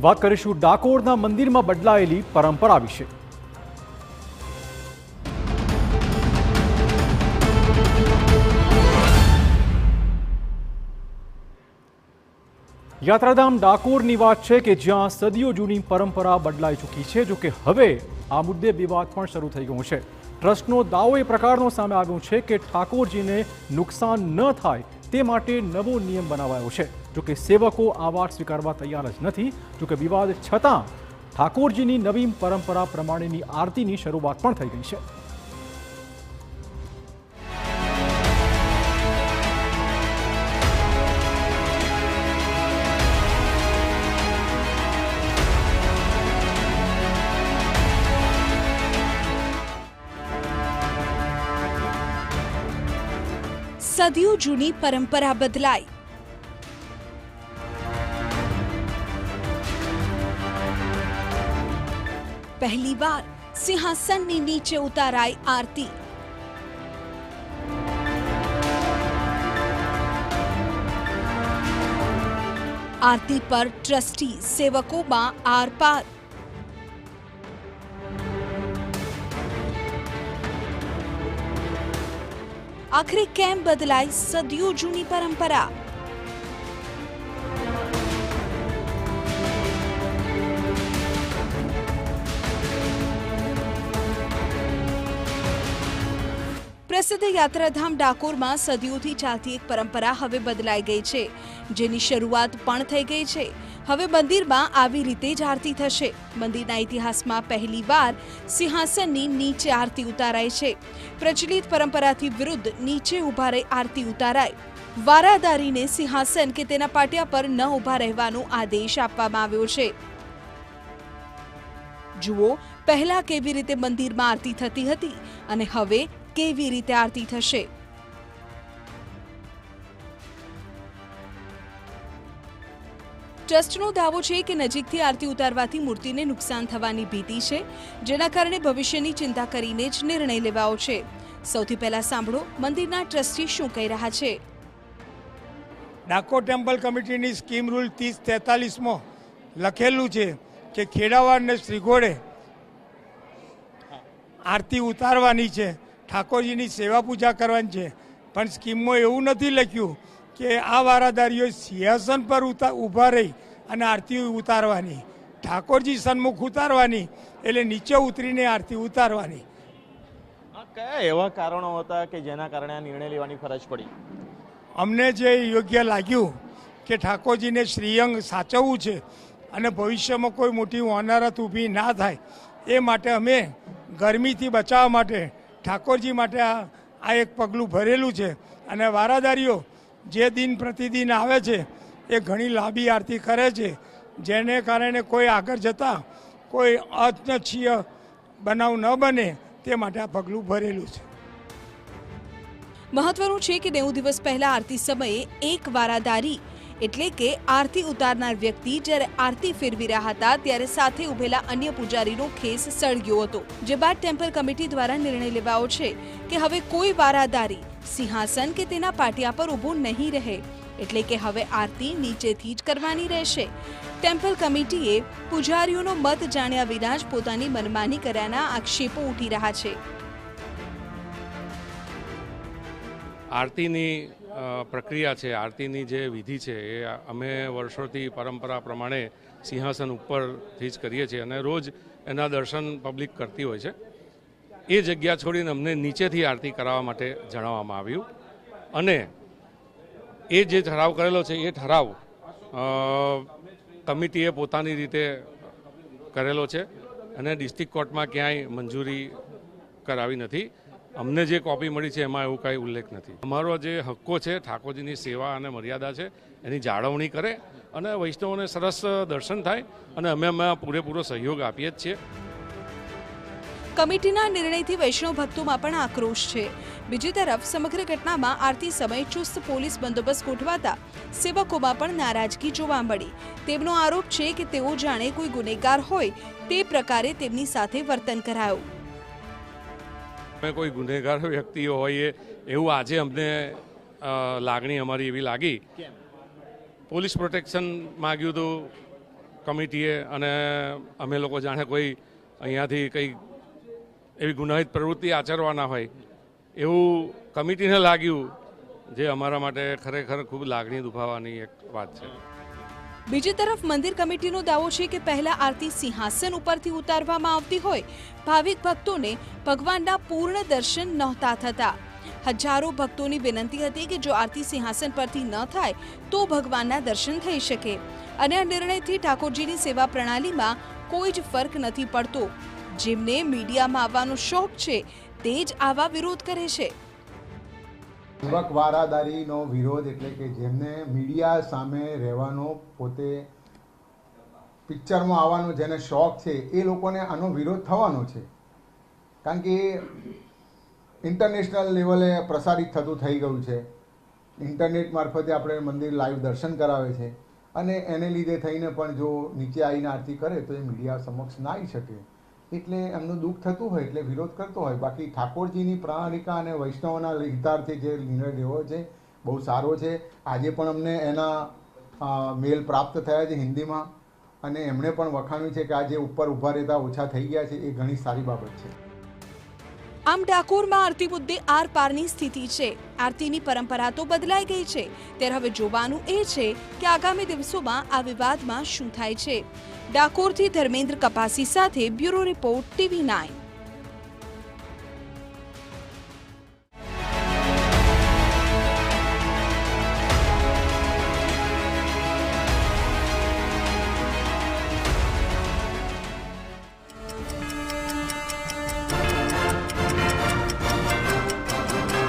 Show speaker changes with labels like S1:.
S1: વાત કરીશું ડાકોરના મંદિરમાં બદલાયેલી પરંપરા વિશે। યાત્રાધામ ડાકોરની વાત છે કે જ્યાં સદીઓ જૂની પરંપરા બદલાઈ ચૂકી છે। જો કે હવે આ મુદ્દે વિવાદ પણ શરૂ થઈ ગયો છે। ટ્રસ્ટનો દાવો એ પ્રકારનો સામે આવ્યો છે કે ઠાકોરજીને નુકસાન ન થાય તે માટે નવો નિયમ બનાવાયો છે। જો કે સેવકો આ વાત સ્વીકારવા તૈયાર જ નથી। જો કે વિવાદ છતાં ઠાકોરજીની નવી પરંપરા પ્રમાણેની આરતીની શરૂઆત પણ થઈ ગઈ છે।
S2: સદીઓ જૂની પરંપરા બદલાઈ। પહેલીવાર સિંહાસનની નીચે ઉતારાઈ આરતી। આરતી પર ટ્રસ્ટી સેવકોમાં આર પાર। આખરે કેમ બદલાઈ સદીઓ જૂની પરંપરા? પ્રસિદ્ધ યાત્રાધામ ડાકોરમાં સદીઓથી ચાલતી એક પરંપરા હવે બદલાઈ ગઈ છે, જેની શરૂઆત પણ થઈ ગઈ છે। હવે મંદિરમાં આવી રીતે જ આરતી થશે। મંદિરના ઇતિહાસમાં પહેલીવાર સિંહાસનની નીચે આરતી ઉતારાઈ છે। પ્રચલિત પરંપરાથી વિરુદ્ધ નીચે ઊભા રહી આરતી ઉતારાઈ। વારાદારીને સિંહાસન કે તેના પાટિયા પર ન ઊભા રહેવાનો આદેશ આપવામાં આવ્યો છે। જુઓ પહેલા કેવી રીતે મંદિરમાં આરતી થતી હતી અને હવે કેવી રીતે આરતી થશે। ટ્રસ્ટનો દાવો છે કે નજીકથી આરતી ઉતારવાથી મૂર્તિને નુકસાન થવાની ભીતિ છે, જેના કારણે ભવિષ્યની ચિંતા કરીને જ નિર્ણય લેવાયો છે। સૌથી પહેલા સાંભળો મંદિરના ટ્રસ્ટી શું કહી રહ્યા છે।
S3: ડાકોર ટેમ્પલ કમિટીની સ્કીમ રૂલ 3043માં લખેલું છે કે ખેડાવાડ ને શ્રીગોળે આરતી ઉતારવાની છે, ઠાકોરજીની સેવા પૂજા કરવાની છે। પણ સ્કીમમાં એવું નથી લખ્યું કે આ વારાદારીઓ સિંહાસન પર ઊભા રહી અને આરતી ઉતારવાની, ઠાકોરજી સન્મુખ ઉતારવાની, એટલે નીચે ઉતરીને આરતી ઉતારવાની।
S4: કયા એવા કારણો હતા કે જેના કારણે આ નિર્ણય લેવાની ફરજ પડી?
S3: અમને જે યોગ્ય લાગ્યું કે ઠાકોરજીને શ્રીઅંગ સાચવવું છે અને ભવિષ્યમાં કોઈ મોટી હોનારત ઊભી ના થાય એ માટે અમે ગરમીથી બચાવવા માટે ઠાકોરજી માટે આ એક પગલું ભરેલું છે। અને વારાદારીઓ જે દિન પ્રતિદિન આવે છે એ ઘણી લાંબી આરતી કરે છે, જેને કારણે કોઈ આગળ જતાં કોઈ અનિચ્છનીય બનાવ ન બને તે માટે આ પગલું ભરેલું છે।
S2: મહત્વનું છે કે 90 દિવસ પહેલા આરતી સમયે એક વારાદારી એટલે કે આરતી ઉતારનાર વ્યક્તિ જ્યારે આરતી ફેરવી રહ્યા હતા ત્યારે સાથે ઉભેલા અન્ય પૂજારીનો ખેસ સળગ્યો હતો, જે બાદ ટેમ્પલ કમિટી દ્વારા નિર્ણય લેવાયો છે કે હવે કોઈ વારાદારી સિંહાસન કે તેના પાટિયા પર ઊભો નહીં રહે, એટલે કે હવે આરતી નીચેથી જ કરવાની રહેશે। ટેમ્પલ કમિટીએ પૂજારીઓનો મત જાણ્યા વિના જ પોતાની મનમાની કર્યાના આક્ષેપો ઉઠી રહ્યા છે।
S5: આરતીની પ્રક્રિયા છે, આરતીની જે વિધિ છે એ અમે વર્ષોથી પરંપરા પ્રમાણે સિંહાસન ઉપરથી જ કરીએ છીએ અને રોજ એના દર્શન પબ્લિક કરતી હોય છે। એ જગ્યા છોડીને અમને નીચેથી આરતી કરાવવા માટે જણાવવામાં આવ્યું અને એ જે ઠરાવ કરેલો છે એ ઠરાવ કમિટીએ પોતાની રીતે કરેલો છે અને ડિસ્ટ્રિક્ટ કોર્ટમાં ક્યાંય મંજૂરી કરાવી નથી। અમને જે કોપી મળી છે એમાં એવું કાંઈ ઉલ્લેખ નથી। અમારો જે હક્કો છે ઠાકોરજીની સેવા અને મર્યાદા છે એની જાળવણી કરે અને વૈષ્ણવોને સરસ દર્શન થાય અને અમે એમાં પૂરેપૂરો સહયોગ આપીએ જ છીએ।
S2: કમિટીના નિર્ણયથી વૈષ્ણવ ભક્તોમાં પણ આક્રોશ છે। બીજી તરફ સમગ્ર ઘટનામાં આરતી સમયે ચુસ્ત પોલીસ બંદોબસ્ત ગોઠવાતા સેવકોમાં પણ નારાજગી જોવા મળી। તેમનો આરોપ છે કે તેઓ જાણે કોઈ ગુનેગાર હોય તે પ્રકારે તેમની સાથે વર્તન કરાયું।
S5: અમે કોઈ ગુનેગાર વ્યક્તિઓ હોઈએ એવું આજે અમને લાગણી અમારી એવી લાગી। પોલીસ પ્રોટેક્શન માગ્યું હતું, કમિટીએ અને અમે લોકો જાણે કોઈ અહીંયાથી કંઈ એવી ગુનાહિત પ્રવૃત્તિ આચરવાના હોય એવું કમિટીને લાગ્યું, જે અમારા માટે ખરેખર ખૂબ લાગણી દુભાવવાની એક વાત છે.
S2: બીજી તરફ મંદિર કમિટીનો દાવો છે કે પહેલા આરતી સિંહાસન ઉપરથી ઉતારવામાં આવતી હોય, ભાવિક ભક્તોને ભગવાનના પૂર્ણ દર્શન નહોતા થતા. હજારો ભક્તોની વિનંતી હતી કે જો આરતી સિંહાસન પરથી ન થાય તો ભગવાનના દર્શન થઈ શકે, અને આ નિર્ણયથી ઠાકોરજીની સેવા પ્રણાલીમાં કોઈ જ ફરક નથી પડતો. જેમને મીડિયામાં આવવાનો શોખ છે તે જ આવા વિરોધ કરે છે.
S6: સેવક વારાદારીનો વિરોધ એટલે કે જેમને મીડિયા સામે રહેવાનો, પોતે પિક્ચરમાં આવવાનો જેને શોખ છે એ લોકોને આનો વિરોધ થવાનો છે. કારણ કે ઇન્ટરનેશનલ લેવલે પ્રસારિત થતું થઈ ગયું છે. ઇન્ટરનેટ મારફતે આપણે મંદિર લાઈવ દર્શન કરાવે છે, અને એને લીધે થઈને પણ જો નીચે આવીને આરતી કરે તો એ મીડિયા સમક્ષ ના આવી શકે, એટલે એમનું દુઃખ થતું હોય એટલે વિરોધ કરતો હોય. બાકી ઠાકોરજીની પ્રણાલિકા અને વૈષ્ણવના હિતાર્થે જે નિર્ણય લેવો છે બહુ સારો છે. આજે પણ અમને એના મેલ પ્રાપ્ત થયા છે હિન્દીમાં, અને એમણે પણ વખાણ્યું છે કે આ જે ઉપર ઊભા રહેતા ઓછા થઈ ગયા છે એ ઘણી સારી બાબત છે.
S2: આમ ડાકોરમાં આરતી મુદ્દે આર પારની સ્થિતિ છે. આરતીની પરંપરા તો બદલાઈ ગઈ છે, ત્યારે હવે જોવાનું એ છે કે આગામી દિવસોમાં આ વિવાદમાં શું થાય છે. ડાકોરથી ધર્મેન્દ્ર કપાસી સાથે બ્યુરો રિપોર્ટ TV9.